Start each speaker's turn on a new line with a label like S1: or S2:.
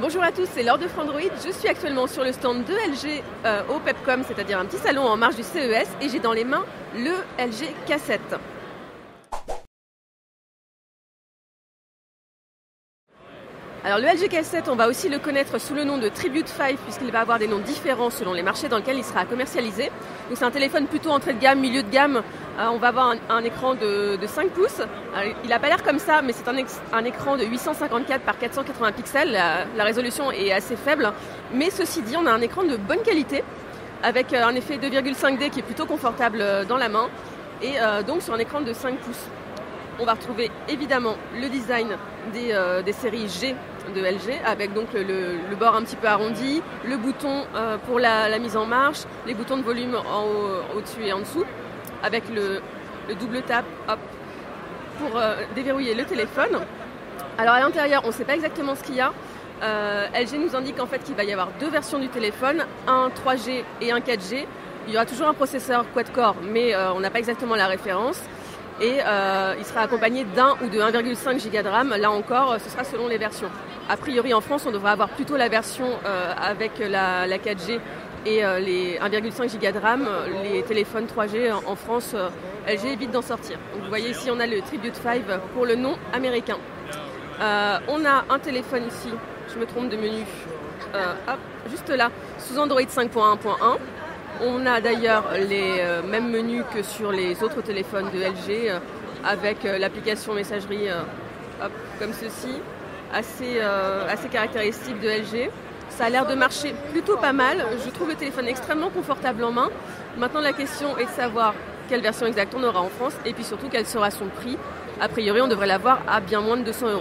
S1: Bonjour à tous, c'est Laure de Frandroid. Je suis actuellement sur le stand de LG au Pepcom, c'est-à-dire un petit salon en marge du CES, et j'ai dans les mains le LG K7. Alors le LG K7, on va aussi le connaître sous le nom de Tribute 5 puisqu'il va avoir des noms différents selon les marchés dans lesquels il sera commercialisé. Donc c'est un téléphone plutôt entrée de gamme, milieu de gamme. On va avoir un écran de 5 pouces. Alors, il n'a pas l'air comme ça, mais c'est un écran de 854 par 480 pixels. La résolution est assez faible. Mais ceci dit, on a un écran de bonne qualité avec un effet 2,5D qui est plutôt confortable dans la main. Et donc sur un écran de 5 pouces. On va retrouver évidemment le design des séries G de LG avec donc le bord un petit peu arrondi, le bouton pour la mise en marche, les boutons de volume au-dessus et en dessous, avec le double tap pour déverrouiller le téléphone. Alors à l'intérieur, on ne sait pas exactement ce qu'il y a. LG nous indique en fait qu'il va y avoir deux versions du téléphone, un 3G et un 4G. Il y aura toujours un processeur quad-core, mais on n'a pas exactement la référence. Et il sera accompagné d'un ou de 1,5 Go de RAM. Là encore, ce sera selon les versions. A priori, en France, on devrait avoir plutôt la version avec la 4G et les 1,5 Go de RAM. Les téléphones 3G en France, LG évite d'en sortir. Donc, vous voyez ici, on a le Tribute 5 pour le nom américain. On a un téléphone ici, je me trompe de menu, juste là, sous Android 5.1.1. On a d'ailleurs les mêmes menus que sur les autres téléphones de LG avec l'application messagerie comme ceci, assez caractéristique de LG. Ça a l'air de marcher plutôt pas mal. Je trouve le téléphone extrêmement confortable en main. Maintenant, la question est de savoir quelle version exacte on aura en France et puis surtout quel sera son prix. A priori, on devrait l'avoir à bien moins de 200 €.